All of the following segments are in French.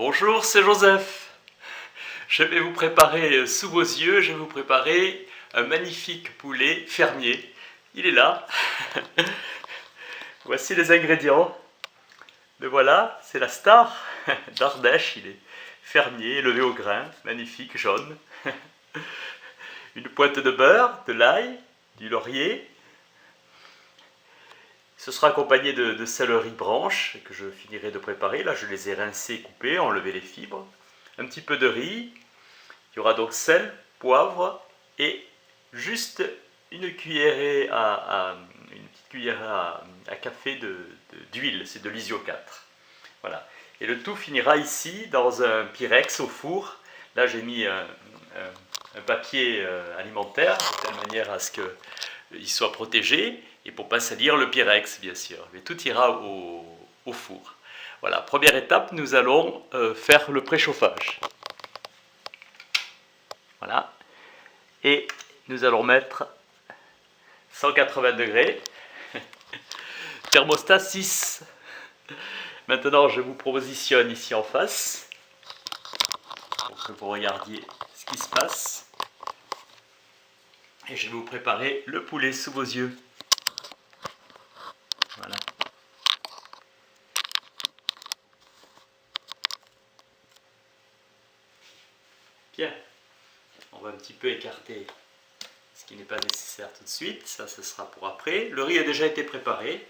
Bonjour, c'est Joseph. Je vais vous préparer sous vos yeux, je vais vous préparer un magnifique poulet fermier. Il est là. Voici les ingrédients. Le voilà, c'est la star d'Ardèche. Il est fermier, élevé au grain, magnifique, jaune. Une pointe de beurre, de l'ail, du laurier. Ce sera accompagné de céleri branche que je finirai de préparer. Là, je les ai rincés, coupés, enlevé les fibres. Un petit peu de riz. Il y aura donc sel, poivre et juste une petite cuillère à café d'huile. C'est de l'Isio 4. Voilà. Et le tout finira ici dans un Pyrex au four. Là, j'ai mis un papier alimentaire de telle manière à ce qu'il soit protégé et pour ne pas salir le Pyrex, bien sûr. Mais tout ira au four. Voilà, première étape, nous allons faire le préchauffage. Voilà. Et nous allons mettre 180 degrés. Thermostat 6. Maintenant, je vous positionne ici en face pour que vous regardiez ce qui se passe. Et je vais vous préparer le poulet sous vos yeux. Voilà. Bien. On va un petit peu écarter ce qui n'est pas nécessaire tout de suite. Ça, ce sera pour après. Le riz a déjà été préparé.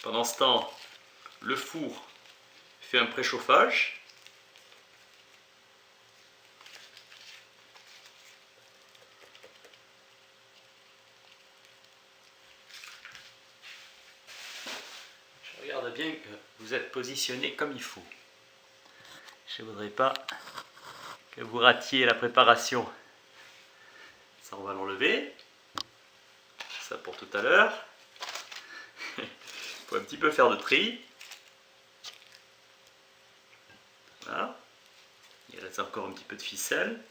Pendant ce temps, le four fait un préchauffage. Je regarde bien que vous êtes positionné comme il faut. Je ne voudrais pas que vous ratiez la préparation. Ça, on va l'enlever. Ça pour tout à l'heure. Il faut un petit peu faire de tri. Voilà. Il reste encore un petit peu de ficelle.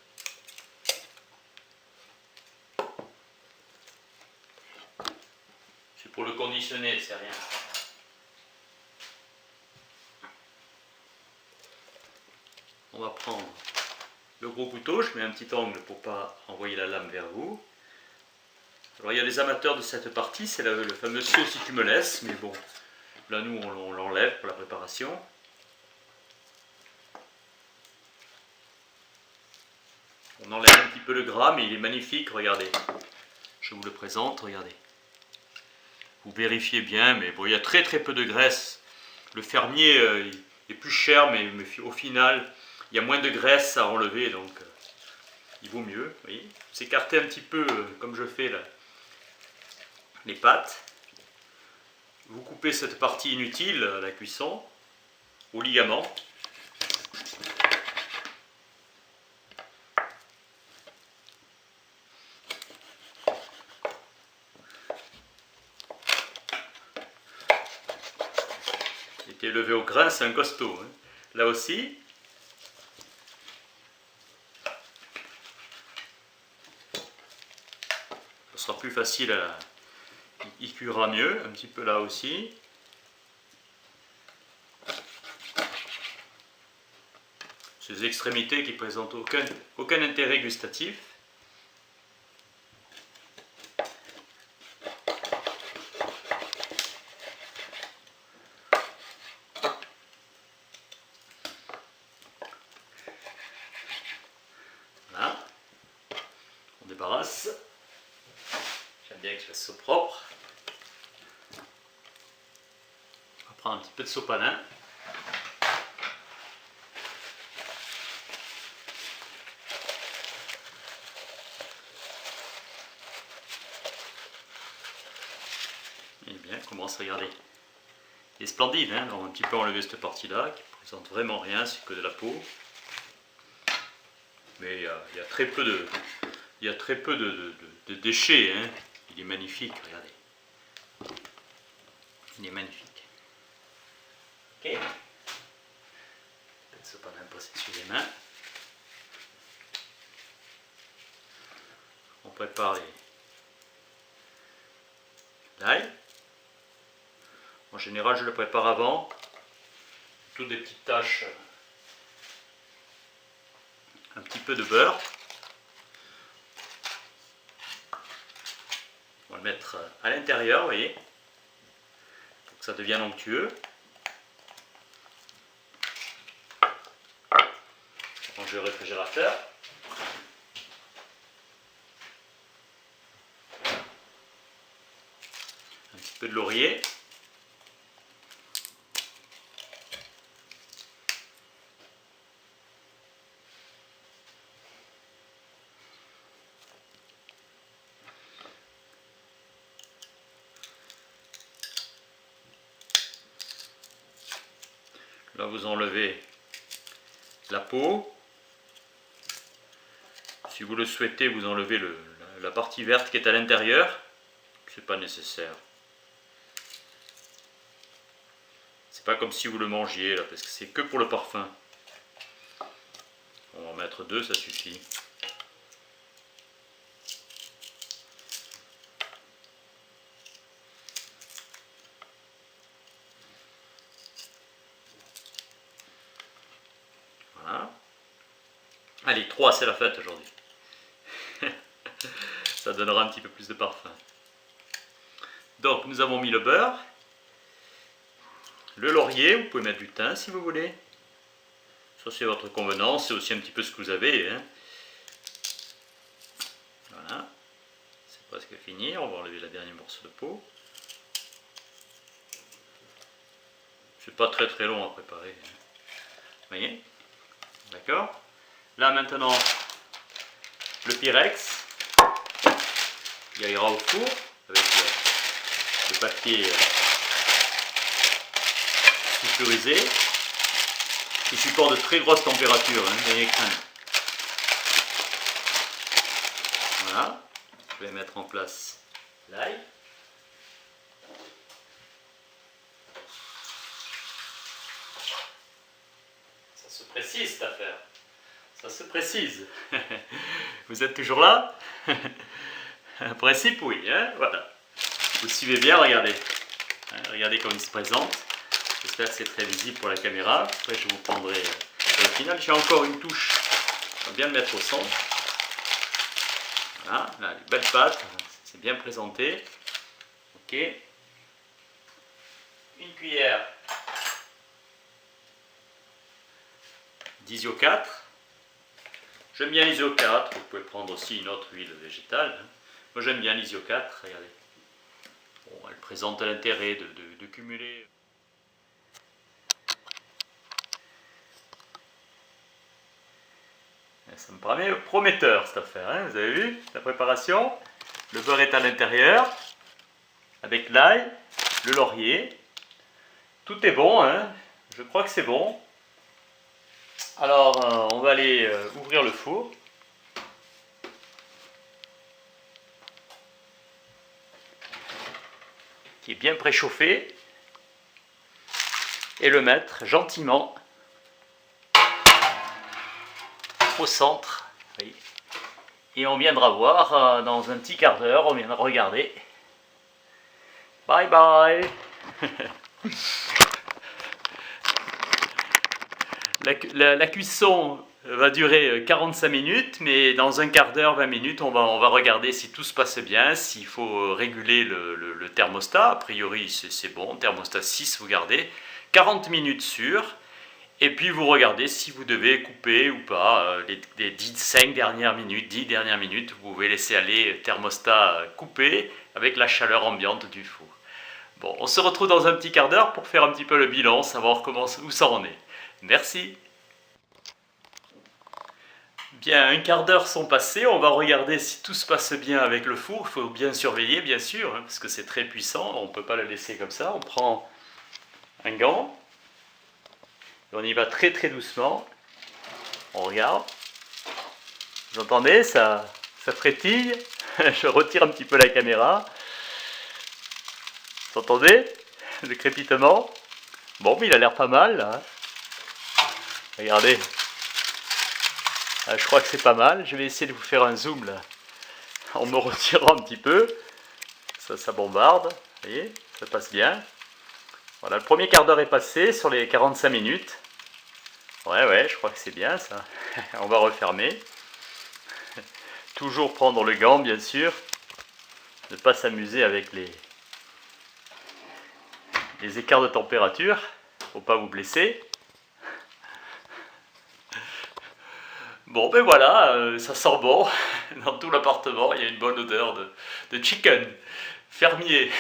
C'est pour le conditionner, c'est rien. On va prendre le gros couteau, je mets un petit angle pour ne pas envoyer la lame vers vous. Alors il y a des amateurs de cette partie, c'est le fameux saut si tu me laisses, mais bon, là nous on l'enlève pour la préparation. On enlève un petit peu le gras, mais il est magnifique, regardez. Je vous le présente, regardez. Vous vérifiez bien, mais bon, il y a très peu de graisse. Le fermier est plus cher, mais au final, il y a moins de graisse à enlever, donc il vaut mieux. Vous voyez, vous écartez un petit peu, comme je fais là, les pâtes. Vous coupez cette partie inutile à la cuisson, au ligament. Il était élevé au grain, c'est un costaud. Hein. Là aussi, ce sera plus facile à... Il cuira mieux, un petit peu là aussi. Ces extrémités qui présentent aucun intérêt gustatif. Voilà. On débarrasse. J'aime bien que je fasse ça propre. On va prendre un petit peu de sopalin. Eh bien, on commence à regarder. Il est splendide, hein. On va un petit peu enlever cette partie-là, qui ne présente vraiment rien, c'est que de la peau. Mais il y a très peu de déchets, hein. Il est magnifique, regardez. Il est magnifique. Ok. Peut-être pas d'imposer sur les mains. On prépare l'ail. En général, je le prépare avant. Toutes des petites taches. Un petit peu de beurre. On va le mettre à l'intérieur, vous voyez, pour que ça devienne onctueux. On range le réfrigérateur. Un petit peu de laurier. Là, vous enlevez la peau. Si vous le souhaitez, vous enlevez la partie verte qui est à l'intérieur. C'est pas nécessaire. C'est pas comme si vous le mangiez là, parce que c'est que pour le parfum. On va en mettre 2, ça suffit. Voilà. Allez, 3, c'est la fête aujourd'hui. Ça donnera un petit peu plus de parfum. Donc, nous avons mis le beurre, le laurier, vous pouvez mettre du thym si vous voulez. Ça, c'est votre convenance, c'est aussi un petit peu ce que vous avez. Hein. Voilà. C'est presque fini, on va enlever la dernière morceau de peau. C'est pas très très long à préparer. Vous voyez? D'accord? Là maintenant, le Pyrex, il ira au four avec le papier sulfurisé qui supporte de très grosses températures, hein, n'ayez crainte. Voilà, je vais mettre en place l'ail. Ça se précise cette affaire. Ça se précise. Vous êtes toujours là? En principe, oui. Hein, voilà. Vous suivez bien, regardez. Hein, regardez comme il se présente. J'espère que c'est très visible pour la caméra. Après, je vous prendrai au final. J'ai encore une touche. Je vais bien le mettre au centre. Voilà, là, les belles pâtes. C'est bien présenté. Ok. Une cuillère d'isio 4. J'aime bien l'isio 4. Vous pouvez prendre aussi une autre huile végétale. Moi, j'aime bien l'isio 4. Regardez. Bon, elle présente l'intérêt de cumuler. Ça me paraît prometteur cette affaire, hein, vous avez vu la préparation. Le beurre est à l'intérieur, avec l'ail, le laurier. Tout est bon, hein, je crois que c'est bon. Alors, on va aller ouvrir le four. Qui est bien préchauffé. Et le mettre gentiment au centre. Oui. Et on viendra voir dans un petit quart d'heure, on viendra regarder. Bye bye. La cuisson va durer 45 minutes, mais dans un quart d'heure, 20 minutes, on va regarder si tout se passe bien, s'il faut réguler le thermostat. A priori, c'est bon, thermostat 6, vous gardez 40 minutes sûr. Et puis vous regardez si vous devez couper ou pas les 5 dernières minutes, 10 dernières minutes. Vous pouvez laisser aller thermostat coupé avec la chaleur ambiante du four. Bon, on se retrouve dans un petit quart d'heure pour faire un petit peu le bilan, savoir où ça en est. Merci. Bien, un quart d'heure sont passés. On va regarder si tout se passe bien avec le four. Il faut bien surveiller, bien sûr, hein, parce que c'est très puissant. On ne peut pas le laisser comme ça. On prend un gant. On y va très très doucement. On regarde. Vous entendez, ça frétille. Je retire un petit peu la caméra. Vous entendez le crépitement? Bon, mais il a l'air pas mal là. Regardez. Je crois que c'est pas mal. Je vais essayer de vous faire un zoom là. En me retirant un petit peu. Ça bombarde. Vous voyez, ça passe bien. Voilà, le premier quart d'heure est passé sur les 45 minutes. Ouais, je crois que c'est bien ça. On va refermer. Toujours prendre le gant, bien sûr. Ne pas s'amuser avec les écarts de température. Faut pas vous blesser. Bon, ben voilà, ça sent bon. Dans tout l'appartement, il y a une bonne odeur de chicken fermier.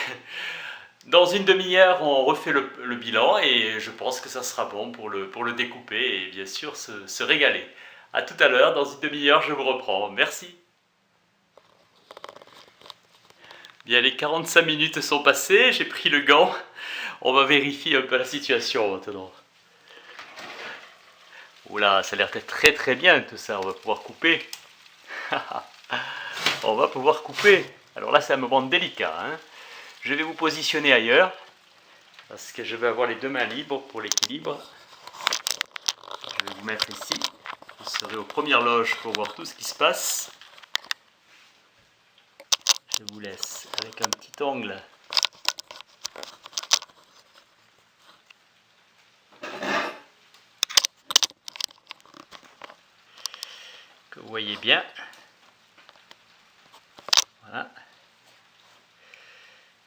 Dans une demi-heure, on refait le bilan et je pense que ça sera bon pour le découper et bien sûr se régaler. A tout à l'heure, dans une demi-heure, je vous reprends. Merci. Bien, les 45 minutes sont passées, j'ai pris le gant. On va vérifier un peu la situation maintenant. Oula, ça a l'air très très bien tout ça, on va pouvoir couper. On va pouvoir couper. Alors là, c'est un moment délicat, hein. Je vais vous positionner ailleurs, parce que je vais avoir les deux mains libres pour l'équilibre. Je vais vous mettre ici. Vous serez aux premières loges pour voir tout ce qui se passe. Je vous laisse avec un petit ongle. Que vous voyez bien. Voilà.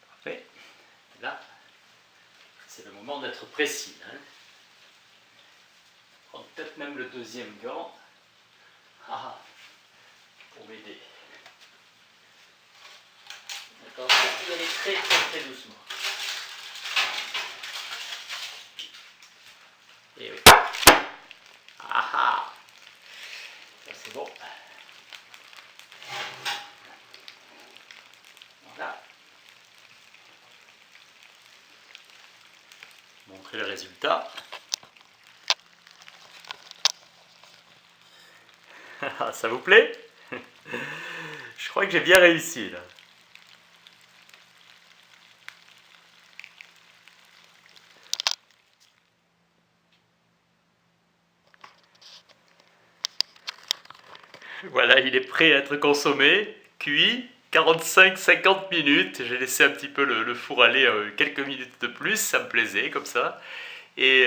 Parfait. Là, c'est le moment d'être précis. Hein. Prendre peut-être même le deuxième gant. Pour m'aider. D'accord, vous allez très doucement. Et oui. Ça c'est bon. Voilà. Montrer le résultat. Ça vous plaît? Je crois que j'ai bien réussi là. Voilà, il est prêt à être consommé, cuit, 45-50 minutes. J'ai laissé un petit peu le four aller quelques minutes de plus, ça me plaisait comme ça. Et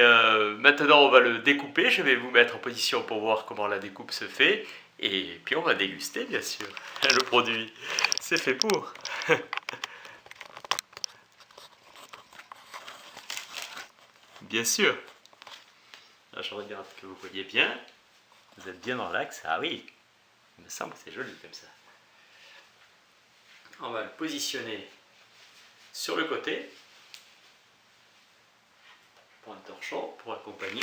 maintenant on va le découper, je vais vous mettre en position pour voir comment la découpe se fait. Et puis on va déguster bien sûr le produit. C'est fait pour. Bien sûr. Là, je regarde que vous voyez bien. Vous êtes bien dans l'axe. Ah oui, il me semble que c'est joli comme ça. On va le positionner sur le côté. Pour un torchon pour accompagner.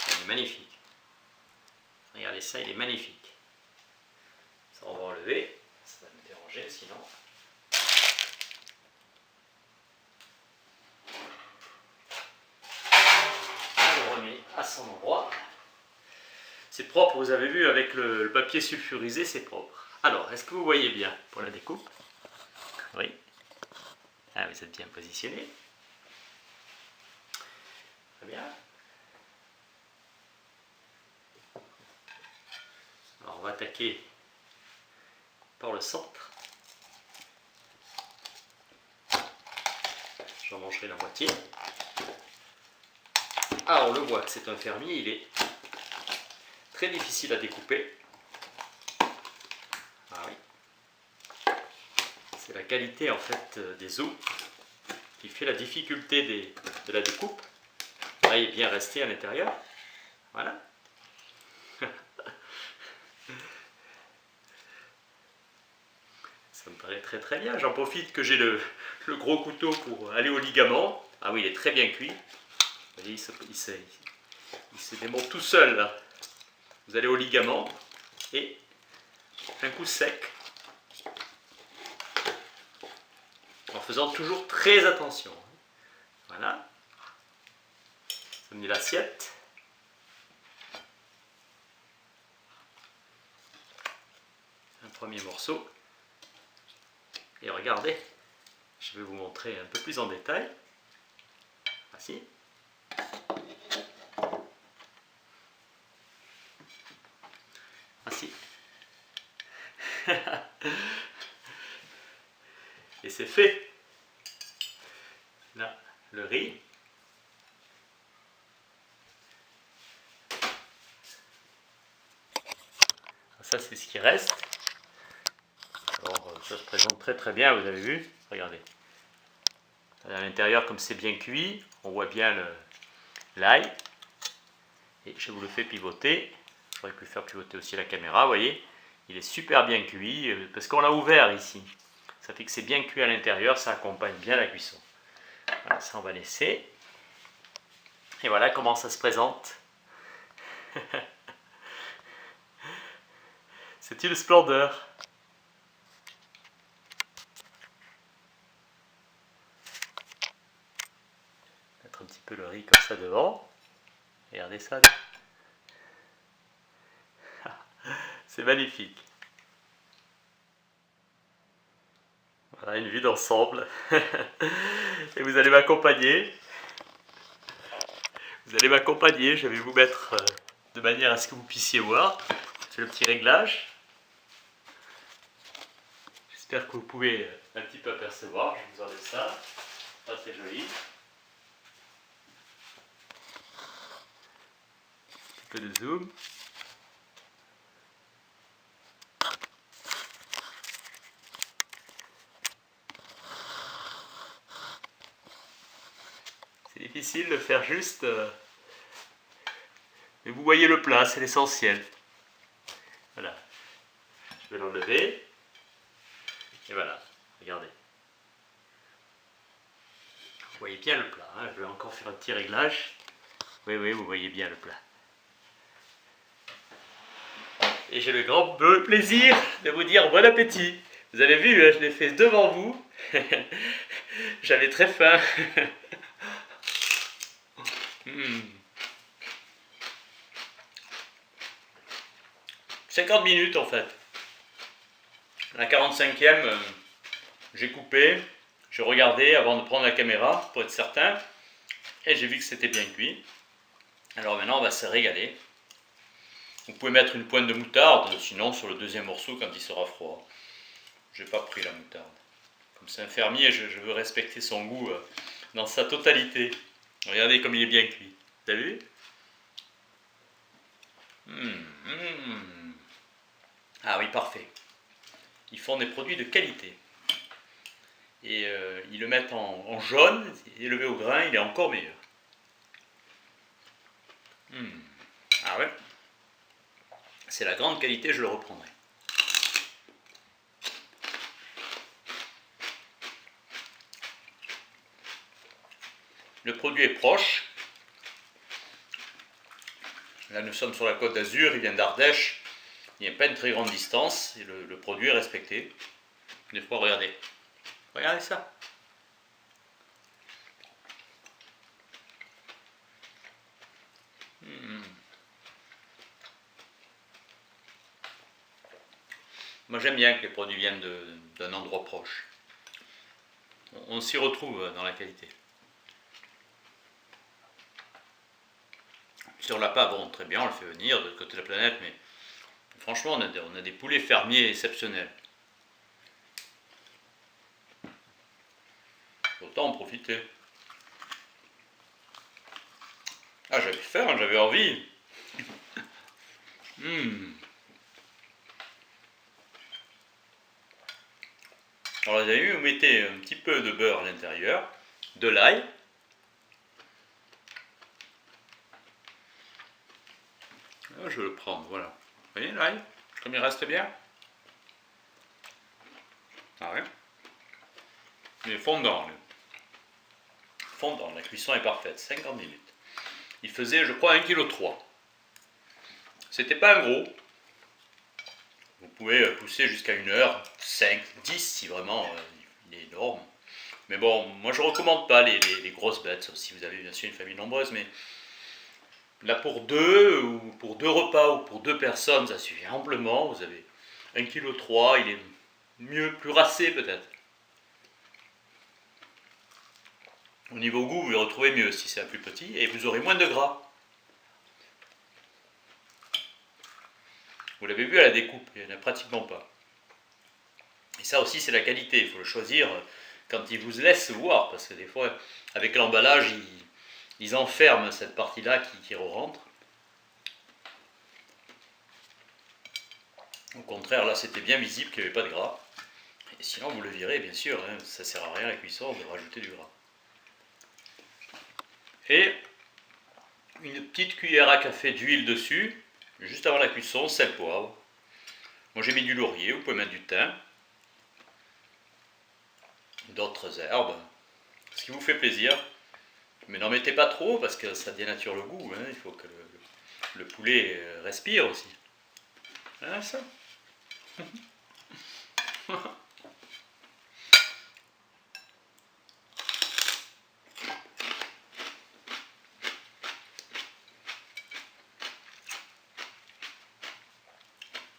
Il est magnifique. Regardez ça, il est magnifique. Ça, on va enlever. Ça va me déranger sinon. On le remet à son endroit. C'est propre, vous avez vu, avec le papier sulfurisé, c'est propre. Alors, est-ce que vous voyez bien pour la découpe? Oui. Ah, vous êtes bien positionné. Très bien. Alors, on va attaquer par le centre. J'en mangerai la moitié. Ah, on le voit, c'est un fermier, il est très difficile à découper. Ah oui. C'est la qualité en fait des os qui fait la difficulté de la découpe. Là, il est bien resté à l'intérieur. Voilà. Ça me paraît très bien. J'en profite que j'ai le gros couteau pour aller au ligament. Ah oui, il est très bien cuit. Vous voyez, il se démonte tout seul là. Vous allez au ligament et un coup sec. En faisant toujours très attention. Voilà. Je mets l'assiette. Un premier morceau. Et regardez, je vais vous montrer un peu plus en détail. Assis. Assis. Et c'est fait. Là, le riz. Ça, c'est ce qui reste. Alors, ça se présente très très bien, vous avez vu. Regardez. À l'intérieur, comme c'est bien cuit, on voit bien l'ail. Et je vous le fais pivoter. J'aurais pu faire pivoter aussi la caméra, vous voyez. Il est super bien cuit, parce qu'on l'a ouvert ici. Ça fait que c'est bien cuit à l'intérieur, ça accompagne bien la cuisson. Voilà, ça on va laisser. Et voilà comment ça se présente. C'est une splendeur. Mettre un petit peu le riz comme ça devant. Regardez ça. C'est magnifique. Voilà une vue d'ensemble. Et vous allez m'accompagner. Vous allez m'accompagner. Je vais vous mettre de manière à ce que vous puissiez voir. C'est le petit réglage. J'espère que vous pouvez un petit peu apercevoir. Je vous enlève ça. Ça c'est joli. Un petit peu de zoom. C'est difficile de faire juste. Mais vous voyez le plat, c'est l'essentiel. Voilà. Je vais l'enlever. Et voilà, regardez. Vous voyez bien le plat, hein. Je vais encore faire un petit réglage. Oui, oui, vous voyez bien le plat. Et j'ai le grand plaisir de vous dire bon appétit. Vous avez vu, hein, je l'ai fait devant vous. J'avais très faim. 50 minutes en fait. La 45e, j'ai coupé, j'ai regardé avant de prendre la caméra pour être certain, et j'ai vu que c'était bien cuit. Alors maintenant on va se régaler. Vous pouvez mettre une pointe de moutarde, sinon sur le deuxième morceau quand il sera froid. J'ai pas pris la moutarde. Comme c'est un fermier, je veux respecter son goût dans sa totalité. Regardez comme il est bien cuit. Vous avez vu? Ah oui, parfait. Ils font des produits de qualité. Et ils le mettent en jaune, élevé au grain, il est encore meilleur. Ah ouais. C'est la grande qualité, je le reprendrai. Le produit est proche. Là, nous sommes sur la côte d'Azur, il vient d'Ardèche. Il n'y a pas une très grande distance et le produit est respecté. Des fois, regardez. Regardez ça. Moi, j'aime bien que les produits viennent d'un endroit proche. On s'y retrouve dans la qualité. Si on l'a pas, bon, très bien, on le fait venir de l'autre côté de la planète, mais franchement, on a des poulets fermiers exceptionnels. Autant en profiter. Ah, j'avais faim, j'avais envie. Alors, vous avez vu, vous mettez un petit peu de beurre à l'intérieur, de l'ail. Je vais le prendre, voilà. Vous voyez l'ail, comme il reste bien. Ah ouais. Il est fondant. Fondant, la cuisson est parfaite, 50 minutes. Il faisait, je crois, 1,3 kg. C'était pas un gros. Vous pouvez pousser jusqu'à 1 heure, 5, 10 si vraiment il est énorme. Mais bon, moi je recommande pas les grosses bêtes, sauf si vous avez bien sûr une famille nombreuse, mais là pour deux, ou pour 2 repas, ou pour 2 personnes, ça suffit amplement. Vous avez 1,3 kg, il est mieux, plus racé peut-être. Au niveau goût, vous le retrouvez mieux si c'est un plus petit et vous aurez moins de gras. Vous l'avez vu à la découpe, il n'y en a pratiquement pas. Et ça aussi, c'est la qualité. Il faut le choisir quand il vous laisse voir, parce que des fois, avec l'emballage, ils enferment cette partie-là qui re-rentre. Au contraire, là, c'était bien visible qu'il n'y avait pas de gras. Et sinon, vous le virez, bien sûr. Hein, ça ne sert à rien à la cuisson de rajouter du gras. Et une petite cuillère à café d'huile dessus, juste avant la cuisson, sel, poivre. Moi, j'ai mis du laurier, vous pouvez mettre du thym. D'autres herbes, ce qui vous fait plaisir, mais n'en mettez pas trop parce que ça dénature le goût, hein. Il faut que le poulet respire aussi. Hein, ça.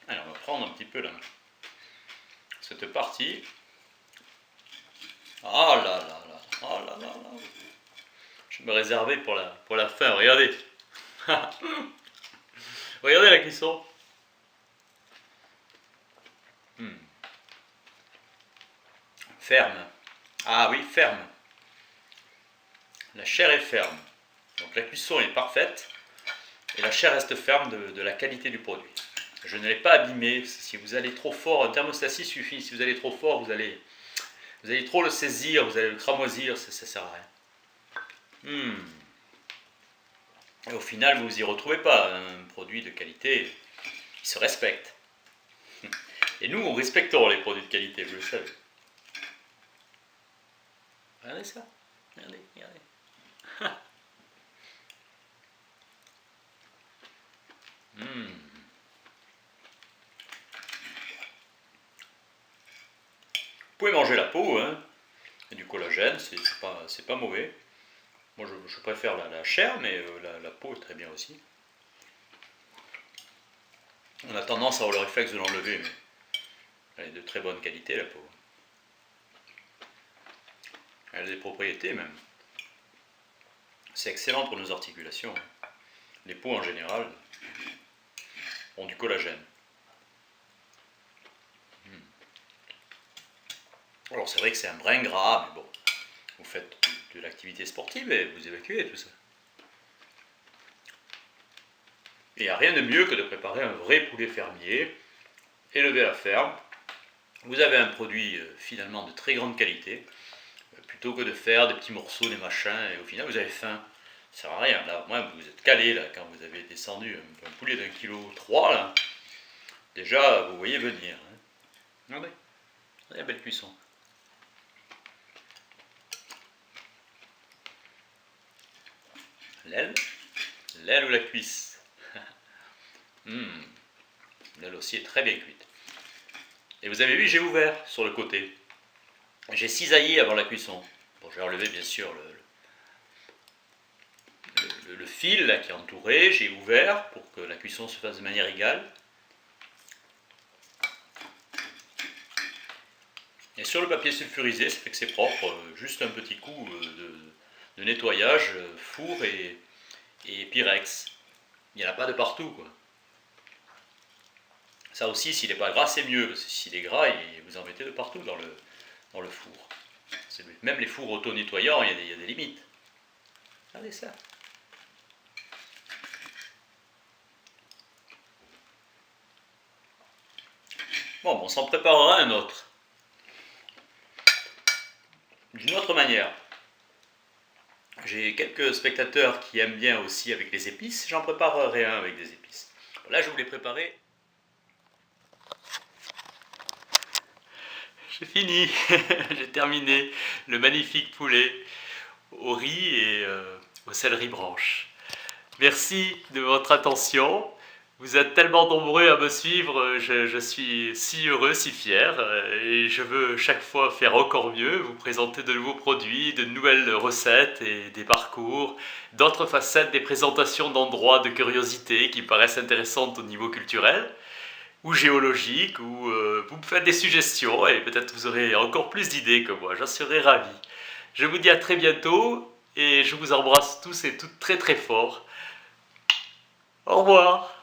Alors on va prendre un petit peu là, cette partie. Oh là là là, oh là là là. Je me réservais pour la fin, regardez. Regardez la cuisson. Ferme. Ah oui, ferme. La chair est ferme. Donc la cuisson est parfaite et la chair reste ferme de la qualité du produit. Je ne l'ai pas abîmé. Si vous allez trop fort, un thermostat suffit. Si vous allez trop fort, vous allez trop le saisir, vous allez le cramoisir, ça ne sert à rien. Et au final, vous n'y retrouvez pas un produit de qualité qui se respecte. Et nous, on respectons les produits de qualité, vous le savez. Regardez ça. Regardez, regardez. Vous pouvez manger la peau, hein. Et du collagène, c'est pas mauvais. Moi, je préfère la chair, mais la peau est très bien aussi. On a tendance à avoir le réflexe de l'enlever, mais elle est de très bonne qualité, la peau. Elle a des propriétés même. C'est excellent pour nos articulations. Les peaux en général ont du collagène. Alors c'est vrai que c'est un brin gras, mais bon, vous faites de l'activité sportive et vous évacuez tout ça. Et il n'y a rien de mieux que de préparer un vrai poulet fermier, élevé à la ferme. Vous avez un produit finalement de très grande qualité, plutôt que de faire des petits morceaux, des machins, et au final vous avez faim. Ça sert à rien. Là, moi, vous êtes calé là, quand vous avez descendu un poulet d'1,3 kg là. Déjà, vous voyez venir. Hein. Regardez, la belle cuisson. L'aile ou la cuisse. L'aile aussi est très bien cuite. Et vous avez vu, j'ai ouvert sur le côté. J'ai cisaillé avant la cuisson. Bon, j'ai enlevé bien sûr le fil là, qui entourait. J'ai ouvert pour que la cuisson se fasse de manière égale. Et sur le papier sulfurisé, ça fait que c'est propre. Juste un petit coup de nettoyage, four et Pyrex. Il n'y en a pas de partout, quoi. Ça aussi, s'il n'est pas gras, c'est mieux. Parce que s'il est gras, vous en mettez de partout dans le four. Même les fours auto-nettoyants, il y a des limites. Regardez ça. Bon, on s'en préparera un autre. D'une autre manière. J'ai quelques spectateurs qui aiment bien aussi avec les épices. J'en préparerai un avec des épices. Là, je vous l'ai préparé. J'ai fini. J'ai terminé le magnifique poulet au riz et aux céleri branches. Merci de votre attention. Vous êtes tellement nombreux à me suivre, je suis si heureux, si fier, et je veux chaque fois faire encore mieux, vous présenter de nouveaux produits, de nouvelles recettes et des parcours, d'autres facettes des présentations d'endroits de curiosité qui paraissent intéressantes au niveau culturel ou géologique, ou vous me faites des suggestions et peut-être vous aurez encore plus d'idées que moi, j'en serai ravi. Je vous dis à très bientôt et je vous embrasse tous et toutes très très fort. Au revoir.